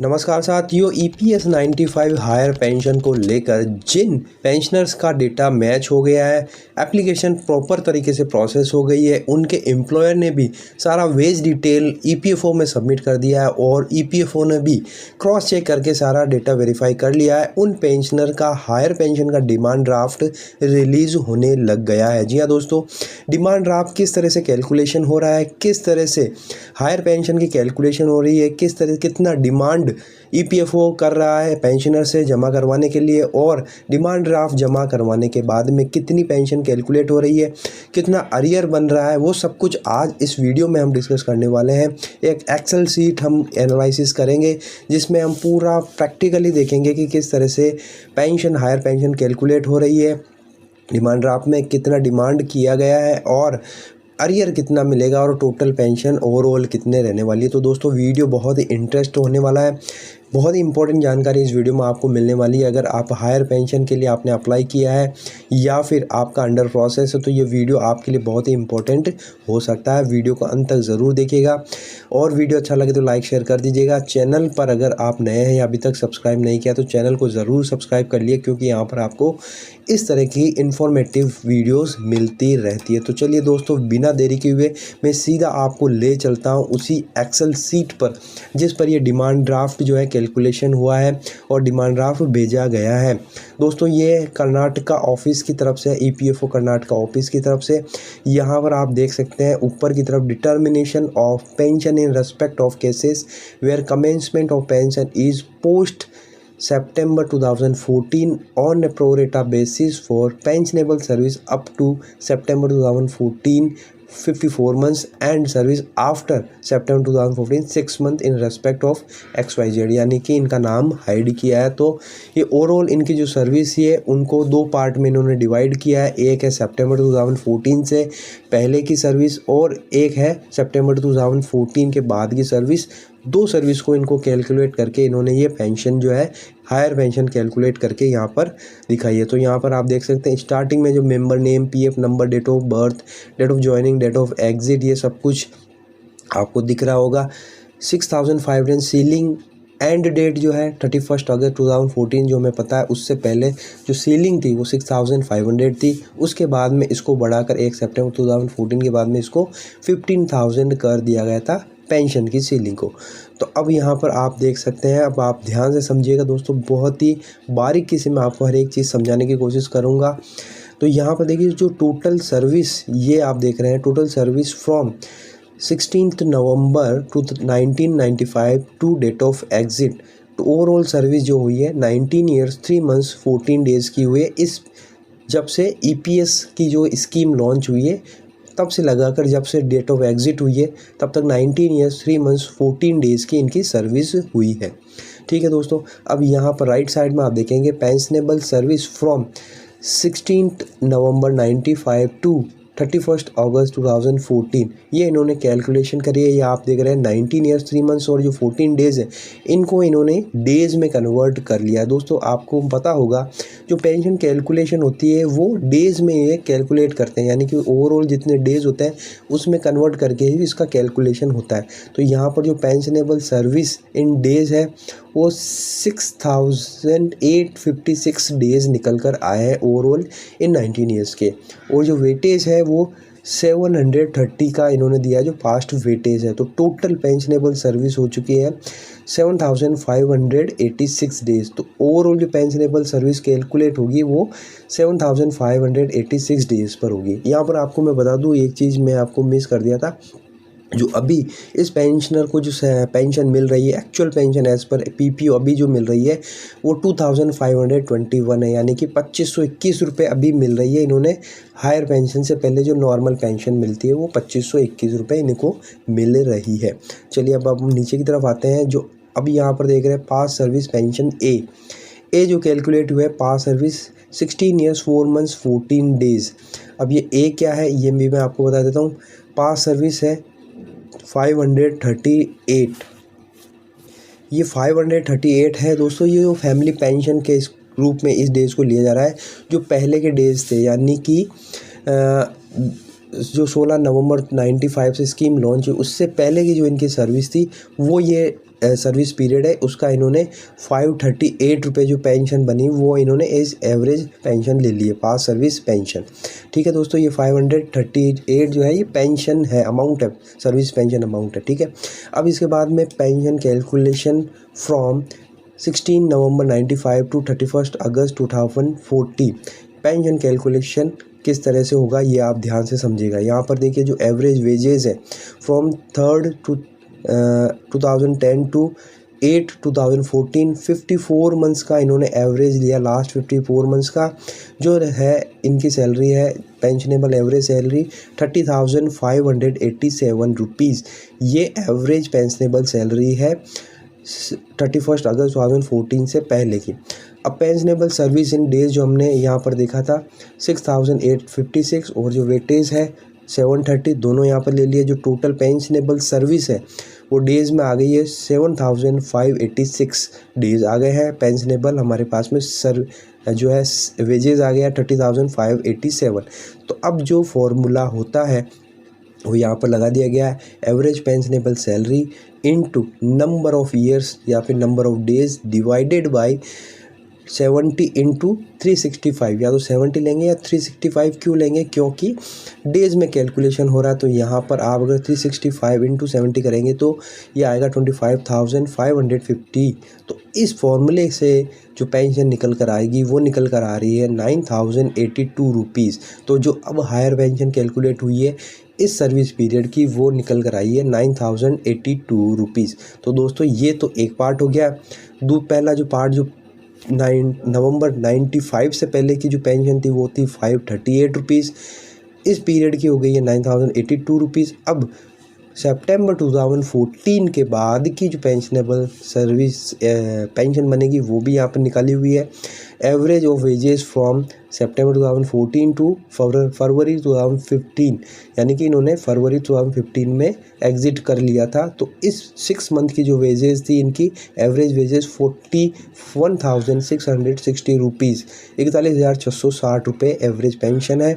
नमस्कार साथियों, EPS 95 higher pension को लेकर जिन पेंशनर्स का डेटा मैच हो गया है, एप्लीकेशन प्रॉपर तरीके से प्रोसेस हो गई है, उनके एम्प्लॉयर ने भी सारा वेज डिटेल ईपीएफओ में सबमिट कर दिया है और ईपीएफओ ने भी क्रॉस चेक करके सारा डेटा वेरीफाई कर लिया है। उन पेंशनर का हायर पेंशन का डिमांड ड्राफ्ट रिलीज़ होने लग गया है। जी हाँ दोस्तों, डिमांड ड्राफ्ट किस तरह से कैलकुलेशन हो रहा है, किस तरह से हायर पेंशन की कैलकुलेशन हो रही है, किस तरह कितना डिमांड ईपीएफओ कर रहा है पेंशनर से जमा करवाने के लिए और डिमांड ड्राफ्ट जमा करवाने के बाद में कितनी पेंशन कैलकुलेट हो रही है, कितना अरियर बन रहा है, वो सब कुछ आज इस वीडियो में हम डिस्कस करने वाले हैं। एक एक्सेल शीट हम एनालिसिस करेंगे जिसमें हम पूरा प्रैक्टिकली देखेंगे कि किस तरह से पेंशन हायर पेंशन कैलकुलेट हो रही है, डिमांड ड्राफ्ट में कितना डिमांड किया गया है और अरियर कितना मिलेगा और टोटल पेंशन ओवरऑल कितने रहने वाली है। तो दोस्तों वीडियो बहुत ही इंटरेस्ट होने वाला है, बहुत ही इंपॉर्टेंट जानकारी इस वीडियो में आपको मिलने वाली है। अगर आप हायर पेंशन के लिए आपने अप्लाई किया है या फिर आपका अंडर प्रोसेस है तो ये वीडियो आपके लिए बहुत ही इंपॉर्टेंट हो सकता है। वीडियो को अंत तक ज़रूर देखिएगा और वीडियो अच्छा लगे तो लाइक शेयर कर दीजिएगा। चैनल पर अगर आप नए हैं या अभी तक सब्सक्राइब नहीं किया तो चैनल को ज़रूर सब्सक्राइब कर लिए, क्योंकि यहाँ पर आपको इस तरह की इंफॉर्मेटिव वीडियोस मिलती रहती है। तो चलिए दोस्तों, बिना देरी किए हुए मैं सीधा आपको ले चलता हूँ उसी एक्सेल सीट पर जिस पर ये डिमांड ड्राफ्ट जो है कैलकुलेशन हुआ है और डिमांड ड्राफ्ट भेजा गया है। दोस्तों ये कर्नाटका ऑफिस की तरफ से, ईपीएफओ कर्नाटका ऑफिस की तरफ से, यहाँ पर आप देख सकते हैं ऊपर की तरफ determination of pension in respect of cases where commencement of pension is post September 2014 on a pro rata basis for pensionable service up to September 2014 54 months and service after September 2014 6 month in respect of XYZ, यानी कि इनका नाम hide किया है। तो ये overall इनकी जो सर्विस है उनको दो पार्ट में इन्होंने डिवाइड किया है। एक है सितंबर 2014 से पहले की सर्विस और एक है सितंबर 2014 के बाद की सर्विस। दो सर्विस को इनको कैलकुलेट करके इन्होंने ये पेंशन जो है हायर पेंशन कैलकुलेट करके यहाँ पर दिखाई है। तो यहाँ पर आप देख सकते हैं स्टार्टिंग में जो member name, PF number, date of birth, date of joining, date of exit, ये सब कुछ आपको दिख रहा होगा। 6500 सीलिंग एंड डेट जो है 31 अगस्त 2014, जो हमें पता है उससे पहले जो सीलिंग थी वो 6500 थी। उसके बाद में इसको बढ़ाकर 1 सितंबर 2014 के बाद में इसको 15,000 कर दिया गया था पेंशन की सीलिंग को। तो अब यहाँ पर आप देख सकते हैं, अब आप ध्यान से समझिएगा दोस्तों, बहुत ही बारीकी से मैं आपको हर एक चीज़ समझाने की कोशिश करूँगा। तो यहाँ पर देखिए जो टोटल सर्विस ये आप देख रहे हैं, total service from 16 November to 1995 to date of exit, तो ओवरऑल सर्विस जो हुई है 19 ईयर्स 3 मंथ्स 14 डेज़ की हुई है। इस जब से ईपीएस की जो स्कीम लॉन्च हुई है तब से लगाकर जब से डेट ऑफ एग्जिट हुई है तब तक 19 ईयर्स 3 मंथ्स 14 डेज़ की इनकी सर्विस हुई है। ठीक है दोस्तों, अब यहाँ पर राइट साइड में आप देखेंगे pensionable service from 16 November 95 to 31 August 2014, ये इन्होंने कैलकुलेशन करी है। ये आप देख रहे हैं 19 ईयर्स 3 मंथ्स और जो 14 डेज़ है इनको इन्होंने डेज़ में कन्वर्ट कर लिया है। दोस्तों आपको पता होगा जो पेंशन कैलकुलेशन होती है वो डेज़ में ये कैलकुलेट करते हैं, यानी कि ओवरऑल जितने डेज़ होते हैं उसमें कन्वर्ट करके ही इसका कैलकुलेशन होता है। तो यहाँ पर जो पेंशनेबल सर्विस इन डेज़ है वो 6856 डेज़ निकल कर आए हैं ओवरऑल इन 19 ईयर्स के, और जो वेटेज है वो 730 का इन्होंने दिया है जो फास्ट वेटेज है। तो टोटल पेंशनेबल सर्विस हो चुकी है 7586 डेज़। तो ओवरऑल जो पेंशनेबल सर्विस कैलकुलेट होगी वो 7586 डेज़ पर होगी। यहाँ पर आपको मैं बता दूँ एक चीज़ मैं आपको मिस कर दिया था, जो अभी इस पेंशनर को जो पेंशन मिल रही है, actual pension as per PPO अभी जो मिल रही है वो 2521 है, यानी कि 2521 रुपये अभी मिल रही है। इन्होंने हायर पेंशन से पहले जो नॉर्मल पेंशन मिलती है वो 2521 रुपये इनको मिल रही है। चलिए अब हम नीचे की तरफ आते हैं। जो अभी यहाँ पर देख रहे हैं पास सर्विस पेंशन ए जो कैलकुलेट हुआ है पास सर्विस 16 ईयर्स 4 मंथ्स 14 डेज़। अब ये ए क्या है ये भी मैं आपको बता देता हूँ। पास सर्विस है 538, ये 538 है दोस्तों। ये जो फैमिली पेंशन के इस रूप में इस डेज़ को लिया जा रहा है जो पहले के डेज़ थे, यानी कि जो 16 नवंबर 95 से स्कीम लॉन्च हुई उससे पहले की जो इनकी सर्विस थी वो ये सर्विस पीरियड है उसका इन्होंने 538 रुपये जो पेंशन बनी वो इन्होंने एज एवरेज पेंशन ले ली है, पास सर्विस पेंशन। ठीक है दोस्तों, ये 538 जो है ये पेंशन है, अमाउंट है, सर्विस पेंशन अमाउंट है। ठीक है, अब इसके बाद में pension calculation from 16 November 95 to 31 August 2040। Pension calculation किस तरह से होगा ये आप ध्यान से समझिएगा। यहाँ पर देखिए जो एवरेज वेजेस है फ्रॉम 3 टू 2010 टू 8 2014, 54 मंथ्स का इन्होंने एवरेज लिया। लास्ट 54 मंथ्स का जो है इनकी सैलरी है, पेंशनेबल एवरेज सैलरी 30,587 रुपीज़। ये एवरेज पेंशनेबल सैलरी है 31 अगस्त 2014 से पहले की। अब पेंशनेबल सर्विस इन डेज जो हमने यहाँ पर देखा था 6,856 और जो वेटेज है 730, दोनों यहाँ पर ले लिए। जो टोटल पेंशनेबल सर्विस है वो डेज़ में आ गई है 7,586 डेज़ आ गए हैं पेंशनेबल हमारे पास में। जो है वेजेस आ गया 30,587। तो अब जो फॉर्मूला होता है वो यहाँ पर लगा दिया गया है, average pensionable salary into number of years या फिर number of days divided by 70 into 365, या तो 70 लेंगे या 365 क्यों लेंगे, क्योंकि डेज़ में कैलकुलेशन हो रहा है। तो यहाँ पर आप अगर 365 इंटू 70 करेंगे तो ये आएगा 25,550। तो इस फॉर्मूले से जो पेंशन निकल कर आएगी वो निकल कर आ रही है 9,082 रुपीज़। तो जो अब हायर पेंशन कैलकुलेट हुई है इस सर्विस पीरियड की वो निकल कर आई है 9,082 रुपीज़। तो दोस्तों ये तो एक पार्ट हो गया। पहला जो पार्ट जो नवंबर 95 से पहले की जो पेंशन थी वो थी 538 रुपीज़, इस पीरियड की हो गई है 9,082 रुपीज़। अब सितंबर 2014 के बाद की जो पेंशनेबल सर्विस पेंशन बनेगी वो भी यहाँ पर निकाली हुई है। Average of wages from September 2014 to February 2015, यानी कि इन्होंने फरवरी 2015 में एग्ज़िट कर लिया था। तो इस 6 मंथ की जो वेजेस थी इनकी एवरेज वेजेस 41,660 रुपीज़, 41,660 रुपये एवरेज पेंशन है।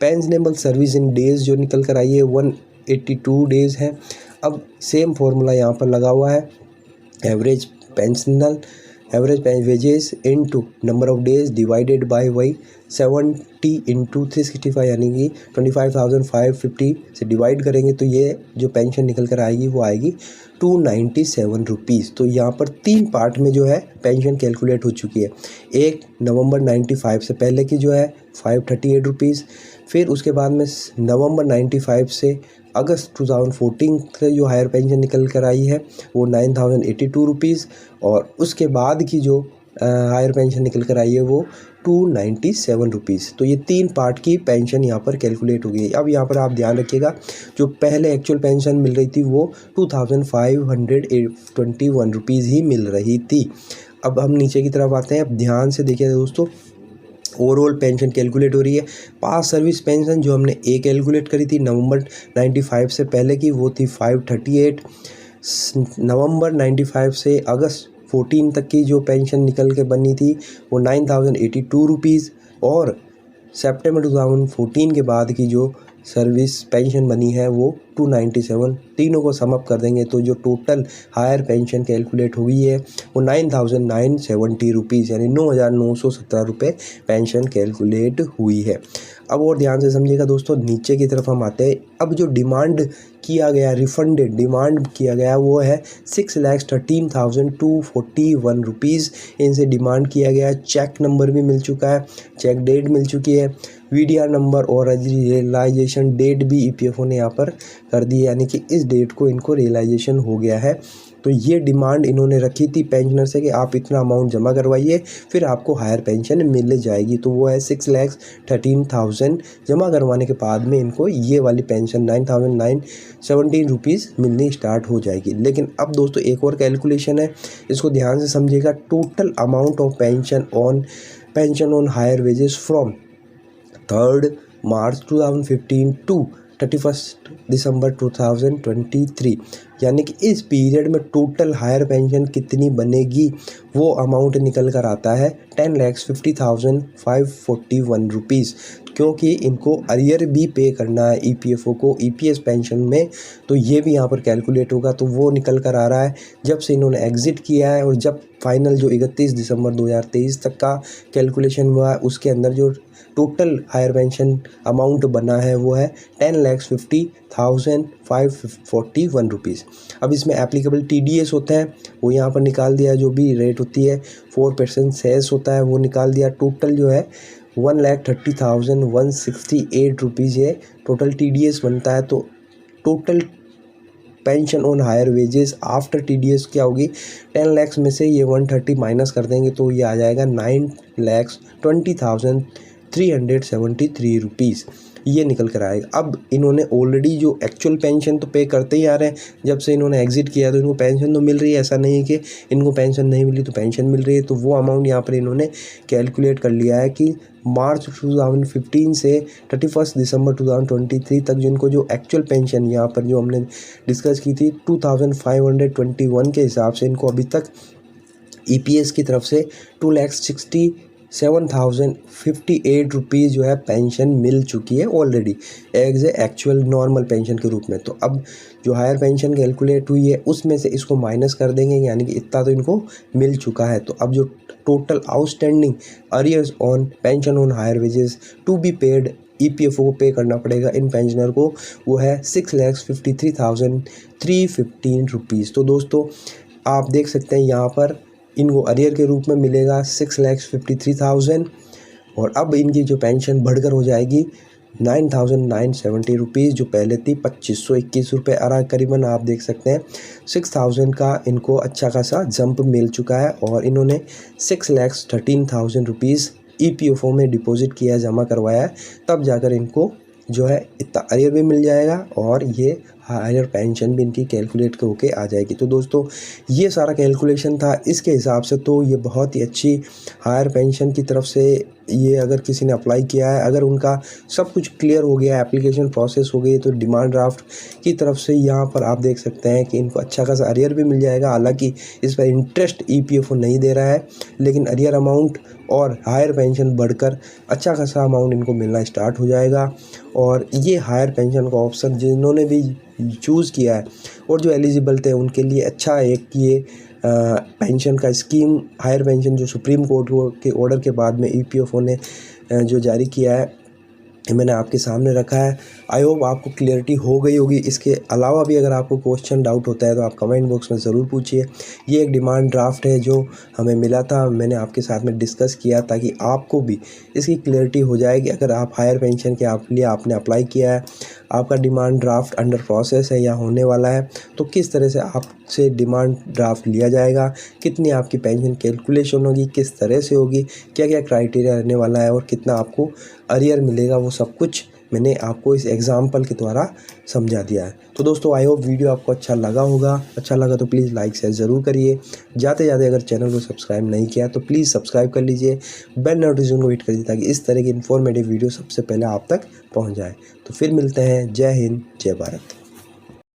पेंशनेबल सर्विस इन डेज़ जो निकल कर आई है 182 डेज़ है। अब सेम फॉर्मूला यहाँ पर लगा हुआ है, average wages into number of days divided by 70 into 365, यानी कि 25,550 से डिवाइड करेंगे तो ये जो पेंशन निकल कर आएगी वो आएगी 297 रुपीज़। तो यहाँ पर 3 पार्ट में जो है पेंशन कैलकुलेट हो चुकी है। एक नवंबर 95 से पहले की जो है 538 रुपीज़, फिर उसके बाद में नवंबर 95 से अगस्त 2014 से जो हायर पेंशन निकल कर आई है वो 9,082 रुपीज़, और उसके बाद की जो हायर पेंशन निकल कर आई है वो 297 रुपीज़। तो ये 3 पार्ट की पेंशन यहाँ पर कैलकुलेट हो गई। अब यहाँ पर आप ध्यान रखिएगा, जो पहले एक्चुअल पेंशन मिल रही थी वो 2,521 रुपीज़ ही मिल रही थी। अब हम नीचे की तरफ आते हैं। अब ध्यान से देखिए दोस्तों, ओवरऑल पेंशन कैलकुलेट हो रही है। पास सर्विस पेंशन जो हमने कैलकुलेट करी थी नवंबर 95 से पहले की वो थी 538। नवंबर 95 से अगस्त 14 तक की जो पेंशन निकल के बनी थी वो 9,082 रुपीज़, और सितंबर 2014 के बाद की जो सर्विस पेंशन बनी है वो 297। तीनों को समअप कर देंगे तो जो टोटल हायर पेंशन कैलकुलेट हुई है वो 9,970 रुपीज़, यानी 9,917 रुपये पेंशन कैलकुलेट हुई है। अब और ध्यान से समझिएगा दोस्तों, नीचे की तरफ हम आते हैं। अब जो डिमांड किया गया, रिफंडेड डिमांड किया गया वो है 6,13,241 रुपीज़ इनसे डिमांड किया गया। चेक नंबर भी मिल चुका है, चेक डेट मिल चुकी है, वीडीआर नंबर और रियलाइजेशन डेट भी ईपीएफओ ने यहाँ पर कर दी है, यानी कि इस डेट को इनको रियलाइजेशन हो गया है। तो ये डिमांड इन्होंने रखी थी पेंशनर से कि आप इतना अमाउंट जमा करवाइए फिर आपको हायर पेंशन मिल जाएगी। तो वो है 6,13,000 जमा करवाने के बाद में इनको ये वाली पेंशन 9,917 रुपीज़ मिलनी स्टार्ट हो जाएगी। लेकिन अब दोस्तों एक और कैलकुलेशन है, इसको ध्यान से समझिएगा। Total amount of pension on higher wages from 3 March 2015 to 31 December 2023, यानी कि इस पीरियड में टोटल हायर पेंशन कितनी बनेगी वो अमाउंट निकल कर आता है 10,50,541 रुपीज़, क्योंकि इनको अरियर भी पे करना है ईपीएफओ को ईपीएस पेंशन में, तो ये भी यहाँ पर कैलकुलेट होगा। तो वो निकल कर आ रहा है जब से इन्होंने एग्ज़िट किया है और जब फाइनल जो 31 दिसंबर 2023 तक का कैलकुलेशन हुआ है उसके अंदर जो टोटल हायर पेंशन अमाउंट बना है वो है 10,50,541 रुपीज़। अब इसमें एप्लीकेबल टीडीएस होता है वो यहाँ पर निकाल दिया, जो भी रेट होती है 4% सेस होता है वो निकाल दिया। टोटल जो है 1,30,168 रुपीज़ ये टोटल टीडीएस बनता है। तो total pension on higher wages after TDS क्या होगी, 10 लाख में से ये 130 माइनस कर देंगे तो ये आ जाएगा 9,20,373 रुपीज़, ये निकल कर आएगा। अब इन्होंने ऑलरेडी जो एक्चुअल पेंशन तो पे करते ही आ रहे हैं, जब से इन्होंने एग्जिट किया तो इनको पेंशन तो मिल रही है, ऐसा नहीं है कि इनको पेंशन नहीं मिली तो पेंशन मिल रही है। तो वो अमाउंट यहाँ पर इन्होंने कैलकुलेट कर लिया है कि मार्च 2015 से 31 दिसंबर 2023 तक जिनको जो एक्चुअल पेंशन यहाँ पर जो हमने डिस्कस की थी 2521 के हिसाब से इनको अभी तक ईपीएस की तरफ से 2,67,058 रुपीज़ जो है पेंशन मिल चुकी है already as a actual normal pension के रूप में। तो अब जो हायर पेंशन कैलकुलेट हुई है उसमें से इसको माइनस कर देंगे, यानी कि इतना तो इनको मिल चुका है। तो अब जो total outstanding arrears on pension on higher wages to be paid EPFO को पे करना पड़ेगा इन पेंशनर को, वो है 6,53,315 रुपीज़। तो दोस्तों आप देख सकते हैं यहाँ पर इनको अरियर के रूप में मिलेगा 6,53,000 और अब इनकी जो पेंशन बढ़कर हो जाएगी 9,970 रुपीज़, जो पहले थी 2,521 रुपये आ करीबन। आप देख सकते हैं 6,000 का इनको अच्छा खासा जंप मिल चुका है और इन्होंने 6,13,000 रुपीज़ ईपीएफओ में डिपॉजिट किया, जमा करवाया है, तब जाकर इनको जो है इतना अरियर भी मिल जाएगा और ये हायर पेंशन भी इनकी कैलकुलेट होके आ जाएगी। तो दोस्तों ये सारा कैलकुलेशन था, इसके हिसाब से तो ये बहुत ही अच्छी हायर पेंशन की तरफ से ये अगर किसी ने अप्लाई किया है, अगर उनका सब कुछ क्लियर हो गया, एप्लीकेशन प्रोसेस हो गई, तो डिमांड ड्राफ्ट की तरफ से यहाँ पर आप देख सकते हैं कि इनको अच्छा खासा अरियर भी मिल जाएगा। हालांकि इस पर इंटरेस्ट ईपीएफओ नहीं दे रहा है, लेकिन अरियर अमाउंट और हायर पेंशन बढ़कर अच्छा खासा अमाउंट इनको मिलना स्टार्ट हो जाएगा। और ये हायर पेंशन का ऑप्शन जिन्होंने भी चूज़ किया है और जो एलिजिबल थे उनके लिए अच्छा एक ये पेंशन का स्कीम, हायर पेंशन जो सुप्रीम कोर्ट के ऑर्डर के बाद में ईपीएफओ ने जो जारी किया है मैंने आपके सामने रखा है। आई होप आपको क्लियरिटी हो गई होगी। इसके अलावा भी अगर आपको क्वेश्चन डाउट होता है तो आप कमेंट बॉक्स में ज़रूर पूछिए। ये एक डिमांड ड्राफ्ट है जो हमें मिला था, मैंने आपके साथ में डिस्कस किया ताकि आपको भी इसकी क्लियरिटी हो जाएगी। अगर आप हायर पेंशन के लिए आपने अप्लाई किया है, आपका डिमांड ड्राफ्ट अंडर प्रोसेस है या होने वाला है, तो किस तरह से आपसे डिमांड ड्राफ्ट लिया जाएगा, कितनी आपकी पेंशन कैलकुलेशन होगी, किस तरह से होगी, क्या क्या क्राइटेरिया रहने वाला है और कितना आपको अरियर मिलेगा, वो सब कुछ मैंने आपको इस एग्जाम्पल के द्वारा समझा दिया है। तो दोस्तों आई होप वीडियो आपको अच्छा लगा होगा। अच्छा लगा तो प्लीज़ लाइक शेयर ज़रूर करिए। जाते जाते अगर चैनल को सब्सक्राइब नहीं किया तो प्लीज़ सब्सक्राइब कर लीजिए, बेल नोटिफिकेशन को हिट कर दीजिए ताकि इस तरह की इन्फॉर्मेटिव वीडियो सबसे पहले आप तक पहुंच जाए। तो फिर मिलते हैं। जय हिंद, जय भारत।